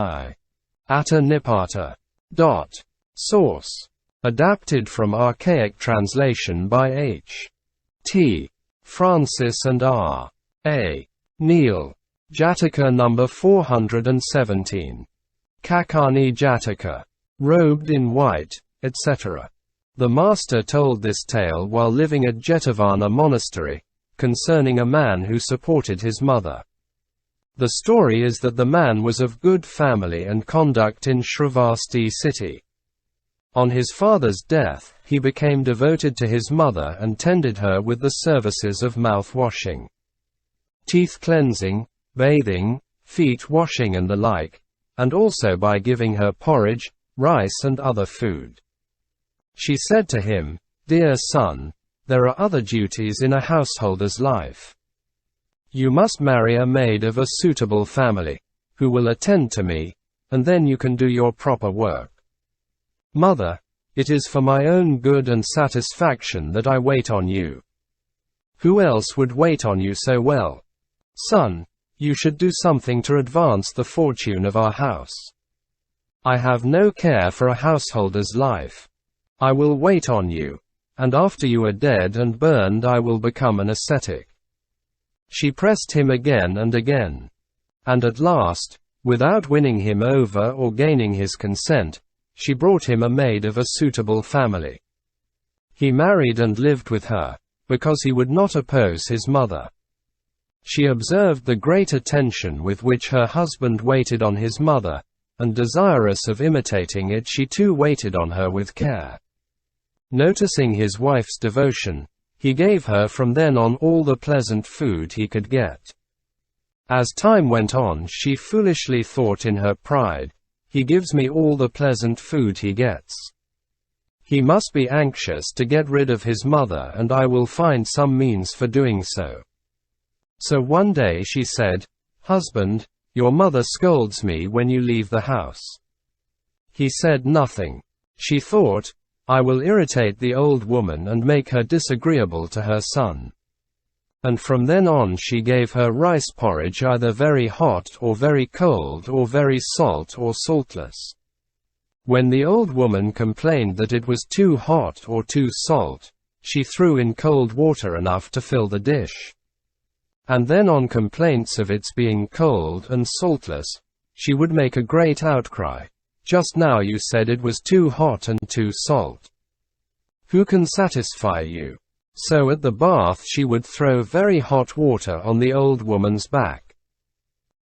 Attha-nipata. Source. Adapted from archaic translation by H. T. Francis and R. A. Neal. Jataka number 417. Kaccani-jataka. Robed in white, etc. The master told this tale while living at Jetavana monastery, concerning a man who supported his mother. The story is that the man was of good family and conduct in Shravasti city. On his father's death, he became devoted to his mother and tended her with the services of mouth washing, teeth cleansing, bathing, feet washing and the like, and also by giving her porridge, rice and other food. She said to him, "Dear son, there are other duties in a householder's life. You must marry a maid of a suitable family, who will attend to me, and then you can do your proper work. Mother, it is for my own good and satisfaction that I wait on you. Who else would wait on you so well? Son, you should do something to advance the fortune of our house. I have no care for a householder's life. I will wait on you, and after you are dead and burned I will become an ascetic." She pressed him again and again. And at last, without winning him over or gaining his consent, she brought him a maid of a suitable family. He married and lived with her, because he would not oppose his mother. She observed the great attention with which her husband waited on his mother, and desirous of imitating it she too waited on her with care. Noticing his wife's devotion, he gave her from then on all the pleasant food he could get. As time went on she foolishly thought in her pride, "He gives me all the pleasant food he gets. He must be anxious to get rid of his mother and I will find some means for doing so." So one day she said, "Husband, your mother scolds me when you leave the house." He said nothing. She thought, "I will irritate the old woman and make her disagreeable to her son." And from then on she gave her rice porridge either very hot or very cold or very salt or saltless. When the old woman complained that it was too hot or too salt, she threw in cold water enough to fill the dish. And then on complaints of its being cold and saltless, she would make a great outcry. "Just now you said it was too hot and too salt. Who can satisfy you?" So at the bath she would throw very hot water on the old woman's back.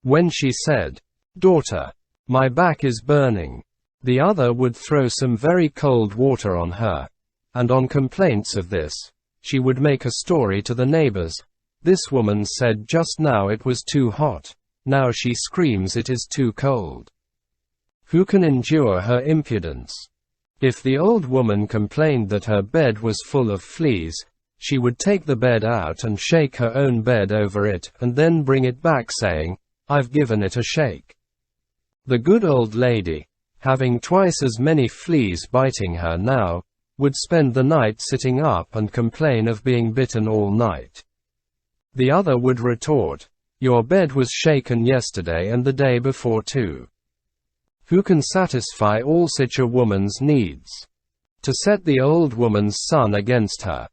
When she said, "Daughter, my back is burning," the other would throw some very cold water on her, and on complaints of this, she would make a story to the neighbors. "This woman said just now it was too hot, now she screams it is too cold. Who can endure her impudence?" If the old woman complained that her bed was full of fleas, she would take the bed out and shake her own bed over it, and then bring it back saying, "I've given it a shake." The good old lady, having twice as many fleas biting her now, would spend the night sitting up and complain of being bitten all night. The other would retort, "Your bed was shaken yesterday and the day before too." Who can satisfy all such a woman's needs? To set the old woman's son against her,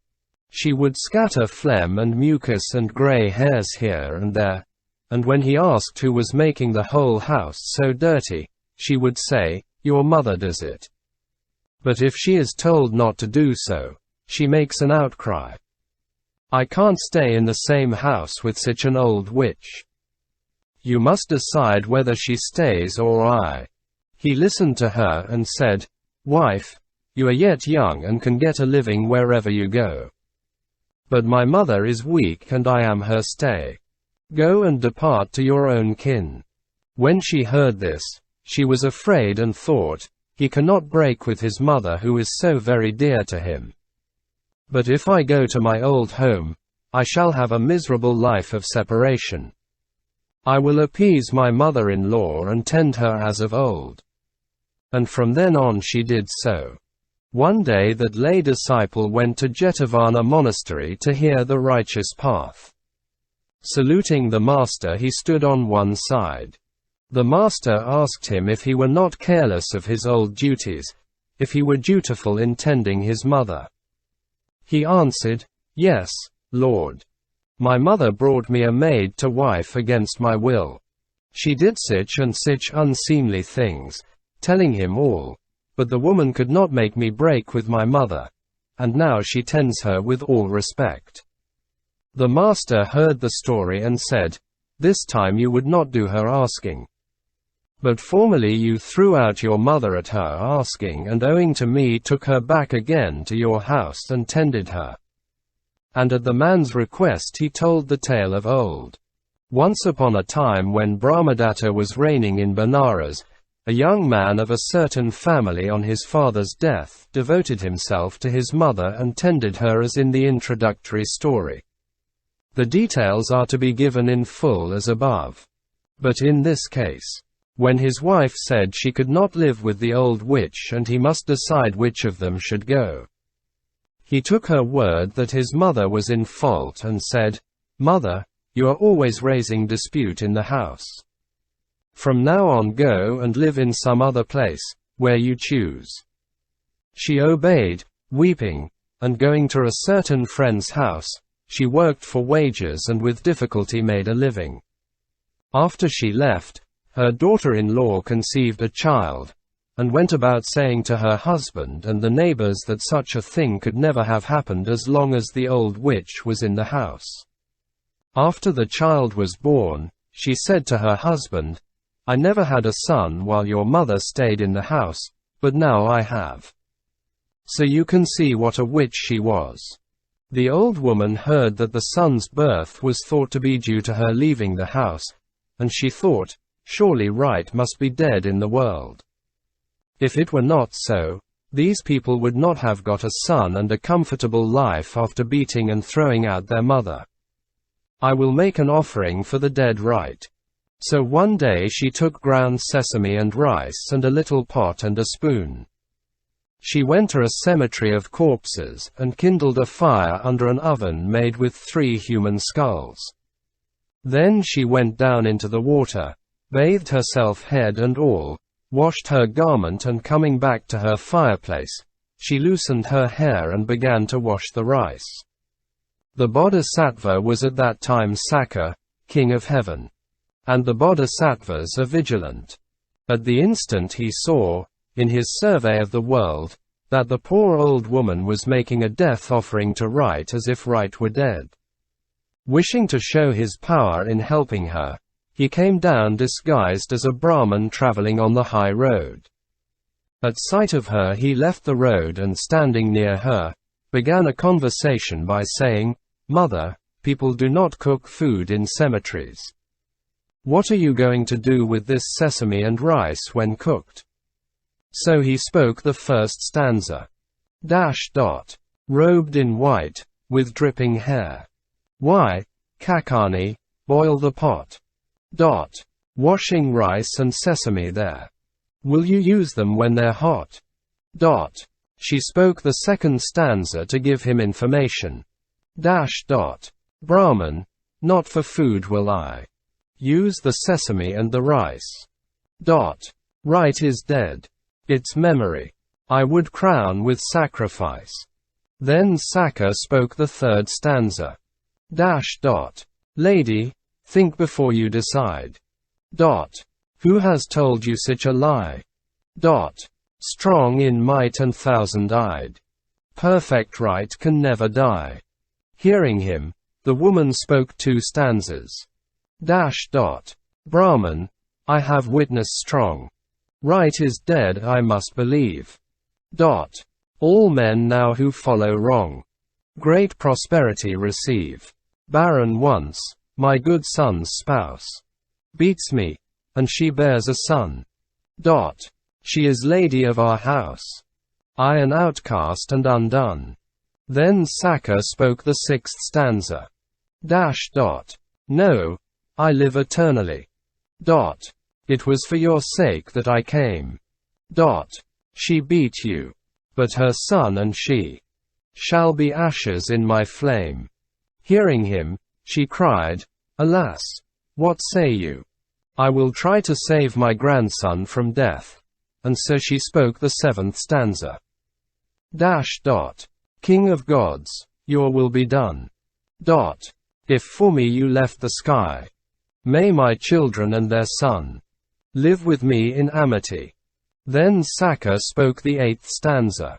she would scatter phlegm and mucus and grey hairs here and there, and when he asked who was making the whole house so dirty, she would say, "Your mother does it." But if she is told not to do so, she makes an outcry. "I can't stay in the same house with such an old witch. You must decide whether she stays or I." He listened to her and said, "Wife, you are yet young and can get a living wherever you go. But my mother is weak and I am her stay. Go and depart to your own kin." When she heard this, she was afraid and thought, "He cannot break with his mother who is so very dear to him. But if I go to my old home, I shall have a miserable life of separation. I will appease my mother-in-law and tend her as of old." And from then on she did so. One day that lay disciple went to Jetavana monastery to hear the righteous path. Saluting the master he stood on one side. The master asked him if he were not careless of his old duties, if he were dutiful in tending his mother. He answered, "Yes, Lord. My mother brought me a maid to wife against my will. She did such and such unseemly things, telling him all, but the woman could not make me break with my mother, and now she tends her with all respect." The master heard the story and said, "This time you would not do her asking. But formerly you threw out your mother at her asking, and owing to me took her back again to your house and tended her." And at the man's request he told the tale of old. Once upon a time when Brahmadatta was reigning in Benares, a young man of a certain family on his father's death devoted himself to his mother and tended her as in the introductory story. The details are to be given in full as above. But in this case, when his wife said she could not live with the old witch and he must decide which of them should go, he took her word that his mother was in fault and said, "Mother, you are always raising dispute in the house. From now on go and live in some other place, where you choose." She obeyed, weeping, and going to a certain friend's house, she worked for wages and with difficulty made a living. After she left, her daughter-in-law conceived a child, and went about saying to her husband and the neighbors that such a thing could never have happened as long as the old witch was in the house. After the child was born, she said to her husband, "I never had a son while your mother stayed in the house, but now I have." So you can see what a witch she was. The old woman heard that the son's birth was thought to be due to her leaving the house, and she thought, "Surely right must be dead in the world. If it were not so, these people would not have got a son and a comfortable life after beating and throwing out their mother. I will make an offering for the dead right." So one day she took ground sesame and rice and a little pot and a spoon. She went to a cemetery of corpses and kindled a fire under an oven made with 3 human skulls. Then she went down into the water, bathed herself head and all, washed her garment, and coming back to her fireplace, she loosened her hair and began to wash the rice. The bodhisattva was at that time Sakka, king of heaven. And the bodhisattvas are vigilant. At the instant he saw, in his survey of the world, that the poor old woman was making a death offering to right as if right were dead. Wishing to show his power in helping her, he came down disguised as a Brahmin traveling on the high road. At sight of her he left the road and standing near her, began a conversation by saying, "Mother, people do not cook food in cemeteries. What are you going to do with this sesame and rice when cooked?" So he spoke the first stanza. Robed in white, with dripping hair. Why, Kaccani, boil the pot. Washing rice and sesame there. Will you use them when they're hot? She spoke the second stanza to give him information. Brahman, not for food will I use the sesame and the rice. Right is dead. Its memory I would crown with sacrifice. Then Sakka spoke the third stanza. Lady, think before you decide. Who has told you such a lie? Strong in might and thousand-eyed. Perfect right can never die. Hearing him, the woman spoke 2 stanzas. Brahman, I have witness strong. Right is dead I must believe. All men now who follow wrong, great prosperity receive. Barren once, my good son's spouse, beats me, and she bears a son. She is lady of our house. I an outcast and undone. Then Sakka spoke the 6th stanza. No, I live eternally. It was for your sake that I came. She beat you, but her son and she shall be ashes in my flame. Hearing him, she cried, Alas, what say you? I will try to save my grandson from death. And so she spoke the 7th stanza. King of gods, your will be done. If for me you left the sky, may my children and their son live with me in amity. Then Sakka spoke the 8th stanza.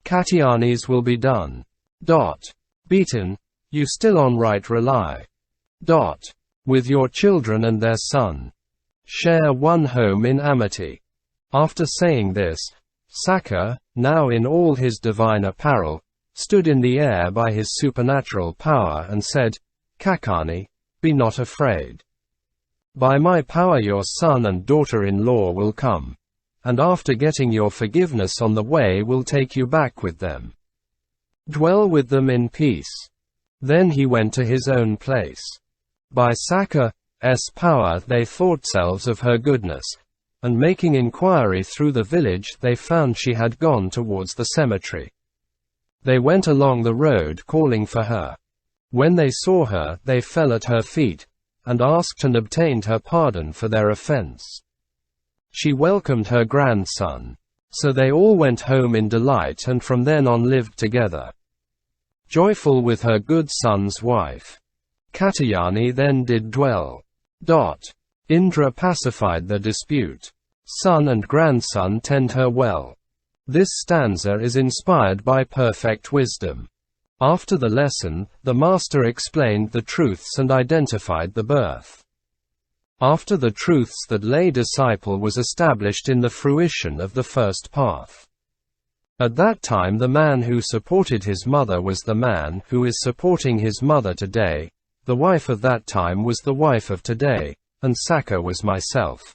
Katyani's will be done. Beaten, you still on right rely. With your children and their son, share one home in amity. After saying this, Sakka, now in all his divine apparel, stood in the air by his supernatural power and said, Kaccani, be not afraid. By my power your son and daughter-in-law will come, and after getting your forgiveness on the way will take you back with them. Dwell with them in peace. Then he went to his own place. By Sakka's power they thought selves of her goodness, and making inquiry through the village they found she had gone towards the cemetery. They went along the road calling for her. When they saw her, they fell at her feet, and asked and obtained her pardon for their offense. She welcomed her grandson. So they all went home in delight and from then on lived together, joyful with her good son's wife. Katyani then did dwell. Indra pacified the dispute. Son and grandson tend her well. This stanza is inspired by perfect wisdom. After the lesson, the master explained the truths and identified the birth. After the truths that lay disciple was established in the fruition of the first path. At that time the man who supported his mother was the man who is supporting his mother today, the wife of that time was the wife of today, and Sakka was myself.